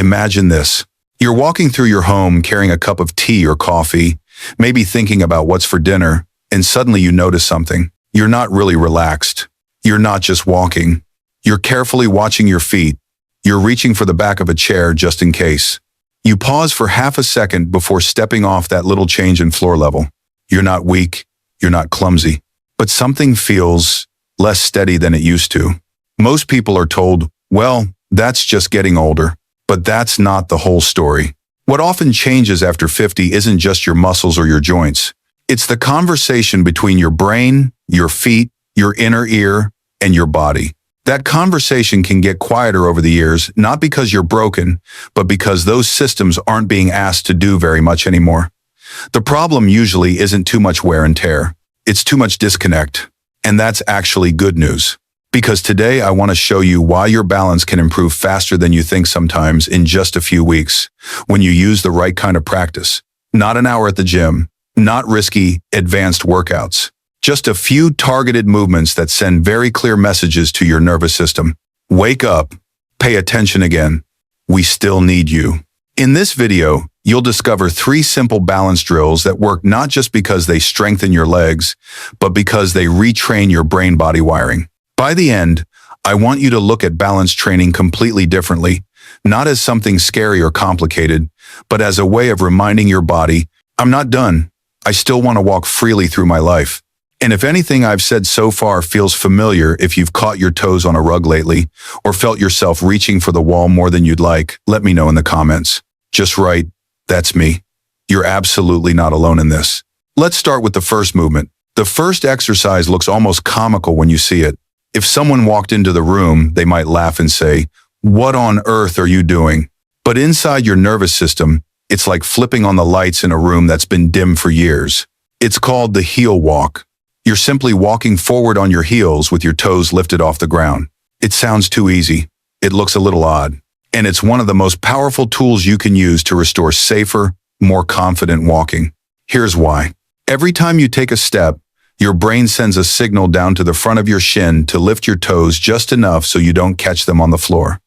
Imagine this. You're walking through your home carrying a cup of tea or coffee, maybe thinking about what's for dinner, and suddenly you notice something. You're not really relaxed. You're not just walking. You're carefully watching your feet. You're reaching for the back of a chair just in case. You pause for half a second before stepping off that little change in floor level. You're not weak. You're not clumsy. But something feels less steady than it used to. Most people are told, well, that's just getting older. But that's not the whole story. What often changes after 50 isn't just your muscles or your joints. It's the conversation between your brain, your feet, your inner ear, and your body. That conversation can get quieter over the years, not because you're broken, but because those systems aren't being asked to do very much anymore. The problem usually isn't too much wear and tear. It's too much disconnect. And that's actually good news. Because today I want to show you why your balance can improve faster than you think sometimes in just a few weeks, when you use the right kind of practice. Not an hour at the gym, not risky, advanced workouts. Just a few targeted movements that send very clear messages to your nervous system. Wake up. Pay attention again. We still need you. In this video, you'll discover 3 simple balance drills that work not just because they strengthen your legs, but because they retrain your brain-body wiring. By the end, I want you to look at balance training completely differently, not as something scary or complicated, but as a way of reminding your body, I'm not done. I still want to walk freely through my life. And if anything I've said so far feels familiar, if you've caught your toes on a rug lately, or felt yourself reaching for the wall more than you'd like, let me know in the comments. Just write, that's me. You're absolutely not alone in this. Let's start with the first movement. The first exercise looks almost comical when you see it. If someone walked into the room, they might laugh and say, what on earth are you doing? But inside your nervous system, it's like flipping on the lights in a room that's been dim for years. It's called the heel walk. You're simply walking forward on your heels with your toes lifted off the ground. It sounds too easy. It looks a little odd. And it's one of the most powerful tools you can use to restore safer, more confident walking. Here's why. Every time you take a step, your brain sends a signal down to the front of your shin to lift your toes just enough so you don't catch them on the floor.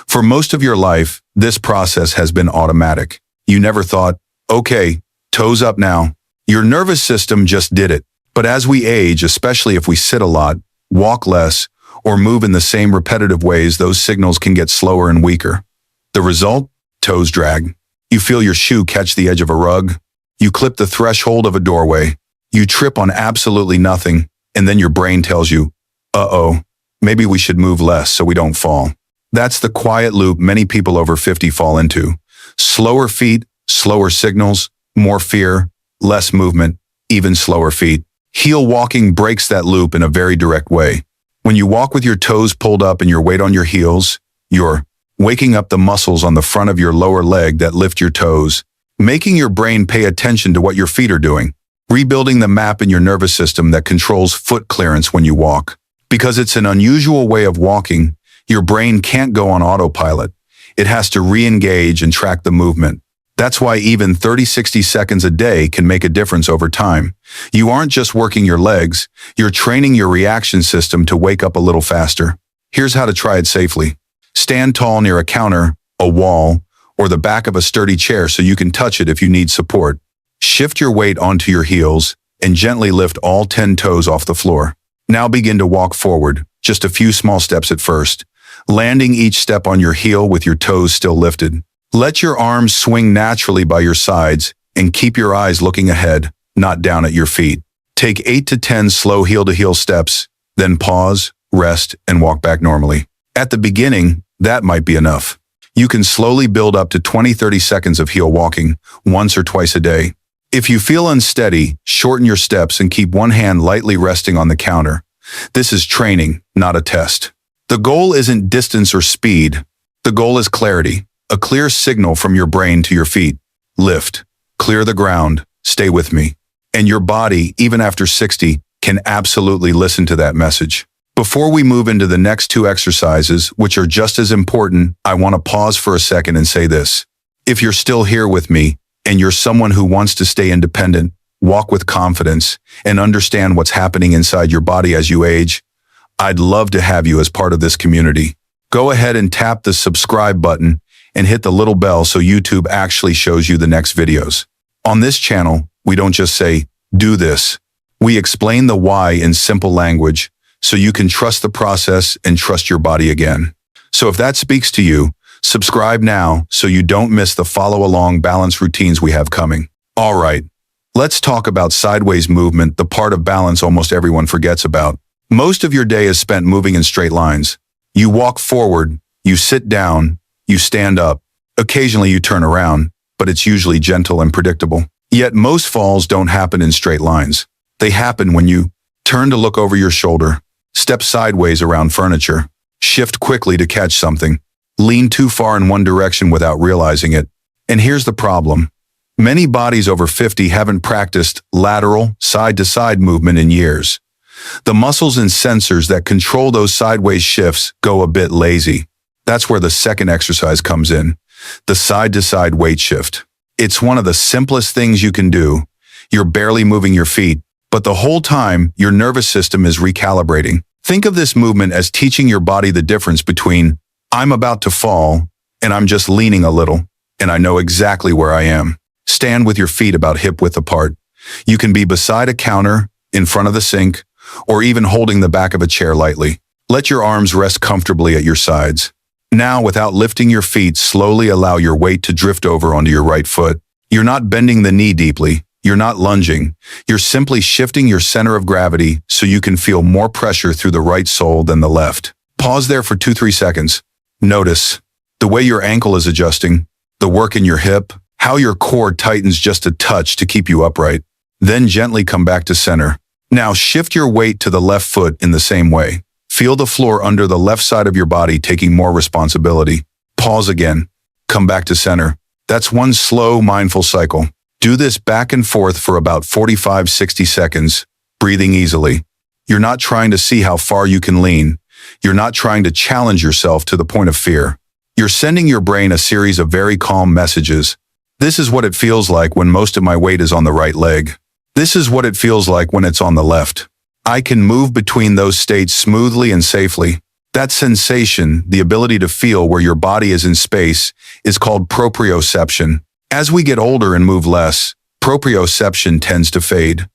For most of your life, this process has been automatic. You never thought, okay, toes up now. Your nervous system just did it. But as we age, especially if we sit a lot, walk less, or move in the same repetitive ways, those signals can get slower and weaker. The result? Toes drag. You feel your shoe catch the edge of a rug. You clip the threshold of a doorway. You trip on absolutely nothing, and then your brain tells you, uh-oh, maybe we should move less so we don't fall. That's the quiet loop many people over 50 fall into. Slower feet, slower signals, more fear, less movement, even slower feet. Heel walking breaks that loop in a very direct way. When you walk with your toes pulled up and your weight on your heels, you're waking up the muscles on the front of your lower leg that lift your toes, making your brain pay attention to what your feet are doing. Rebuilding the map in your nervous system that controls foot clearance when you walk. Because it's an unusual way of walking, your brain can't go on autopilot. It has to re-engage and track the movement. That's why even 30-60 seconds a day can make a difference over time. You aren't just working your legs, you're training your reaction system to wake up a little faster. Here's how to try it safely. Stand tall near a counter, a wall, or the back of a sturdy chair so you can touch it if you need support. Shift your weight onto your heels and gently lift all 10 toes off the floor. Now begin to walk forward, just a few small steps at first, landing each step on your heel with your toes still lifted. Let your arms swing naturally by your sides and keep your eyes looking ahead, not down at your feet. Take 8 to 10 slow heel-to-heel steps, then pause, rest, and walk back normally. At the beginning, that might be enough. You can slowly build up to 20-30 seconds of heel walking, once or twice a day. If you feel unsteady, shorten your steps and keep one hand lightly resting on the counter. This is training, not a test. The goal isn't distance or speed. The goal is clarity, a clear signal from your brain to your feet. Lift, clear the ground, stay with me. And your body, even after 60, can absolutely listen to that message. Before we move into the next 2 exercises, which are just as important, I want to pause for a second and say this. If you're still here with me, and you're someone who wants to stay independent, walk with confidence, and understand what's happening inside your body as you age, I'd love to have you as part of this community. Go ahead and tap the subscribe button and hit the little bell so YouTube actually shows you the next videos. On this channel, we don't just say, do this. We explain the why in simple language so you can trust the process and trust your body again. So if that speaks to you, subscribe now so you don't miss the follow-along balance routines we have coming. All right, let's talk about sideways movement, the part of balance almost everyone forgets about. Most of your day is spent moving in straight lines. You walk forward, you sit down, you stand up. Occasionally you turn around, but it's usually gentle and predictable. Yet most falls don't happen in straight lines. They happen when you turn to look over your shoulder, step sideways around furniture, shift quickly to catch something, lean too far in one direction without realizing it. And here's the problem. Many bodies over 50 haven't practiced lateral, side-to-side movement in years. The muscles and sensors that control those sideways shifts go a bit lazy. That's where the second exercise comes in, the side-to-side weight shift. It's one of the simplest things you can do. You're barely moving your feet, but the whole time your nervous system is recalibrating. Think of this movement as teaching your body the difference between I'm about to fall and I'm just leaning a little, and I know exactly where I am. Stand with your feet about hip-width apart. You can be beside a counter, in front of the sink, or even holding the back of a chair lightly. Let your arms rest comfortably at your sides. Now, without lifting your feet, slowly allow your weight to drift over onto your right foot. You're not bending the knee deeply. You're not lunging. You're simply shifting your center of gravity so you can feel more pressure through the right sole than the left. Pause there for 2-3 seconds. Notice the way your ankle is adjusting, the work in your hip, how your core tightens just a touch to keep you upright. Then gently come back to center. Now shift your weight to the left foot in the same way. Feel the floor under the left side of your body taking more responsibility. Pause again. Come back to center. That's one slow, mindful cycle. Do this back and forth for about 45-60 seconds, breathing easily. You're not trying to see how far you can lean. You're not trying to challenge yourself to the point of fear. You're sending your brain a series of very calm messages. This is what it feels like when most of my weight is on the right leg. This is what it feels like when it's on the left. I can move between those states smoothly and safely. That sensation, the ability to feel where your body is in space, is called proprioception. As we get older and move less, proprioception tends to fade.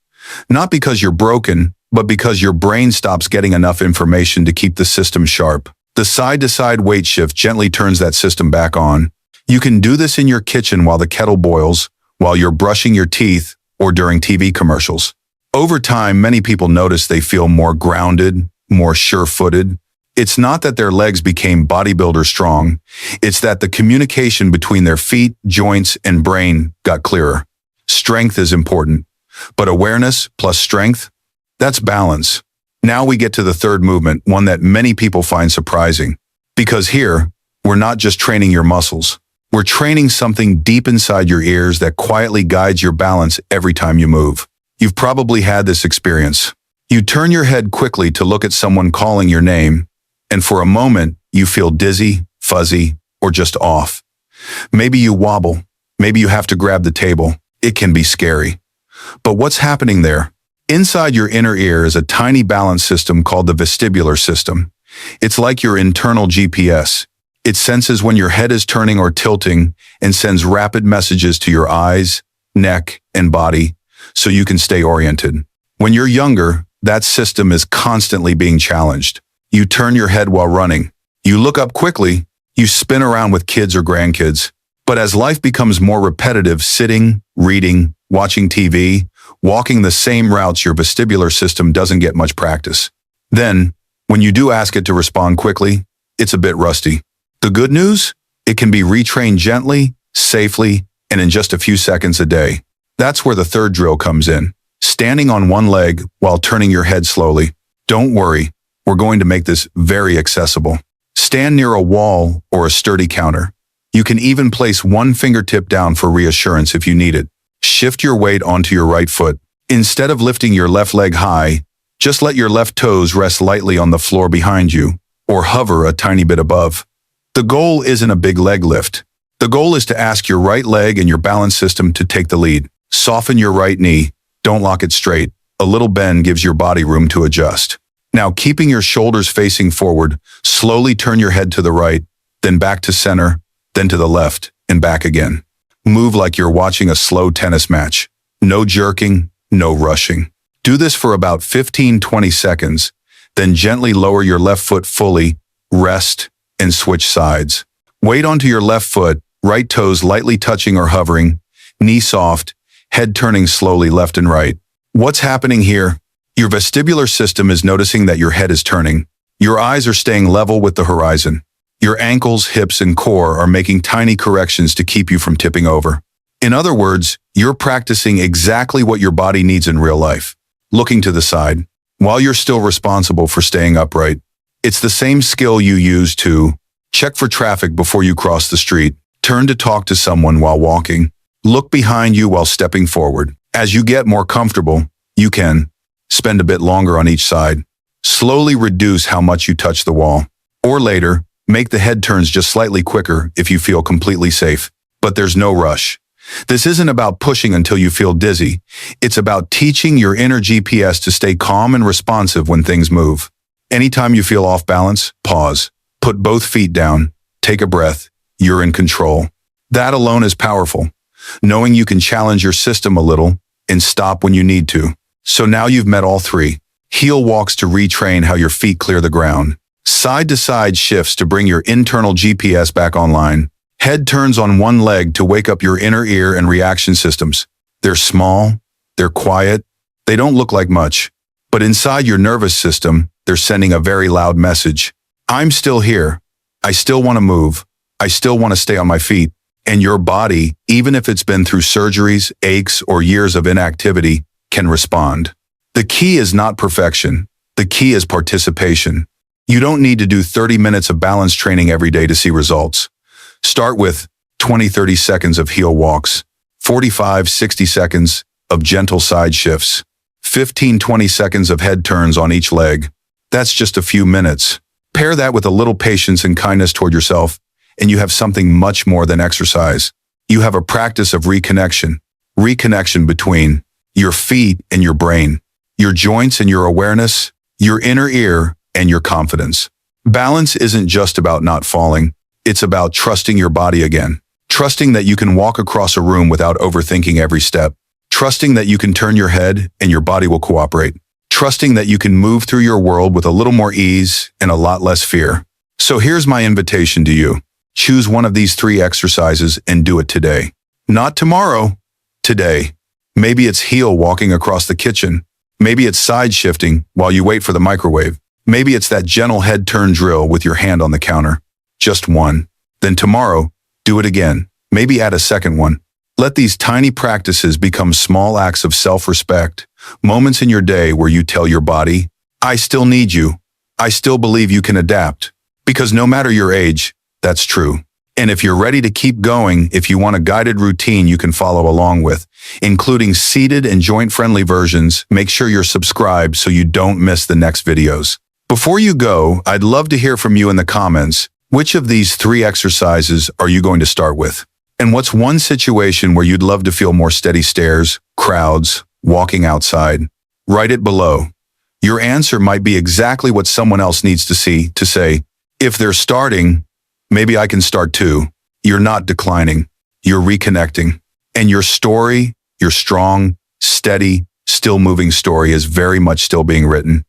Not because you're broken, but because your brain stops getting enough information to keep the system sharp. The side-to-side weight shift gently turns that system back on. You can do this in your kitchen while the kettle boils, while you're brushing your teeth, or during TV commercials. Over time, many people notice they feel more grounded, more sure-footed. It's not that their legs became bodybuilder strong. It's that the communication between their feet, joints, and brain got clearer. Strength is important, but awareness plus strength, that's balance. Now we get to the third movement, one that many people find surprising. Because here, we're not just training your muscles. We're training something deep inside your ears that quietly guides your balance every time you move. You've probably had this experience. You turn your head quickly to look at someone calling your name, and for a moment, you feel dizzy, fuzzy, or just off. Maybe you wobble. Maybe you have to grab the table. It can be scary. But what's happening there? Inside your inner ear is a tiny balance system called the vestibular system. It's like your internal GPS. It senses when your head is turning or tilting and sends rapid messages to your eyes, neck, and body so you can stay oriented. When you're younger, that system is constantly being challenged. You turn your head while running. You look up quickly. You spin around with kids or grandkids. But as life becomes more repetitive, sitting, reading, watching TV, walking the same routes, your vestibular system doesn't get much practice. Then, when you do ask it to respond quickly, it's a bit rusty. The good news? It can be retrained gently, safely, and in just a few seconds a day. That's where the third drill comes in. Standing on one leg while turning your head slowly. Don't worry, we're going to make this very accessible. Stand near a wall or a sturdy counter. You can even place one fingertip down for reassurance if you need it. Shift your weight onto your right foot. Instead of lifting your left leg high, just let your left toes rest lightly on the floor behind you, or hover a tiny bit above. The goal isn't a big leg lift. The goal is to ask your right leg and your balance system to take the lead. Soften your right knee. Don't lock it straight. A little bend gives your body room to adjust. Now, keeping your shoulders facing forward, slowly turn your head to the right, then back to center, then to the left and back again. Move like you're watching a slow tennis match. No jerking, no rushing. Do this for about 15-20 seconds, then gently lower your left foot fully, rest, and switch sides. Weight onto your left foot, right toes lightly touching or hovering, knee soft, head turning slowly left and right. What's happening here? Your vestibular system is noticing that your head is turning. Your eyes are staying level with the horizon. Your ankles, hips, and core are making tiny corrections to keep you from tipping over. In other words, you're practicing exactly what your body needs in real life. Looking to the side, while you're still responsible for staying upright. It's the same skill you use to check for traffic before you cross the street, turn to talk to someone while walking, look behind you while stepping forward. As you get more comfortable, you can spend a bit longer on each side, slowly reduce how much you touch the wall, or later, make the head turns just slightly quicker if you feel completely safe. But there's no rush. This isn't about pushing until you feel dizzy. It's about teaching your inner GPS to stay calm and responsive when things move. Anytime you feel off balance, pause. Put both feet down. Take a breath. You're in control. That alone is powerful. Knowing you can challenge your system a little and stop when you need to. So now you've met all three. Heel walks to retrain how your feet clear the ground. Side-to-side shifts to bring your internal GPS back online. Head turns on one leg to wake up your inner ear and reaction systems. They're small, they're quiet, they don't look like much. But inside your nervous system, they're sending a very loud message. I'm still here. I still want to move. I still want to stay on my feet. And your body, even if it's been through surgeries, aches, or years of inactivity, can respond. The key is not perfection. The key is participation. You don't need to do 30 minutes of balance training every day to see results. Start with 20-30 seconds of heel walks, 45-60 seconds of gentle side shifts, 15-20 seconds of head turns on each leg. That's just a few minutes. Pair that with a little patience and kindness toward yourself, and you have something much more than exercise. You have a practice of reconnection between your feet and your brain, your joints and your awareness, your inner ear and your confidence. Balance isn't just about not falling. It's about trusting your body again. Trusting that you can walk across a room without overthinking every step. Trusting that you can turn your head and your body will cooperate. Trusting that you can move through your world with a little more ease and a lot less fear. So here's my invitation to you. Choose one of these three exercises and do it today. Not tomorrow, today. Maybe it's heel walking across the kitchen. Maybe it's side shifting while you wait for the microwave. Maybe it's that gentle head turn drill with your hand on the counter. Just one. Then tomorrow, do it again. Maybe add a second one. Let these tiny practices become small acts of self-respect, moments in your day where you tell your body, I still need you. I still believe you can adapt. Because no matter your age, that's true. And if you're ready to keep going, if you want a guided routine you can follow along with, including seated and joint-friendly versions, make sure you're subscribed so you don't miss the next videos. Before you go, I'd love to hear from you in the comments. Which of these three exercises are you going to start with? And what's one situation where you'd love to feel more steady stares, crowds, walking outside? Write it below. Your answer might be exactly what someone else needs to see to say, if they're starting, maybe I can start too. You're not declining. You're reconnecting. And your story, your strong, steady, still moving story is very much still being written.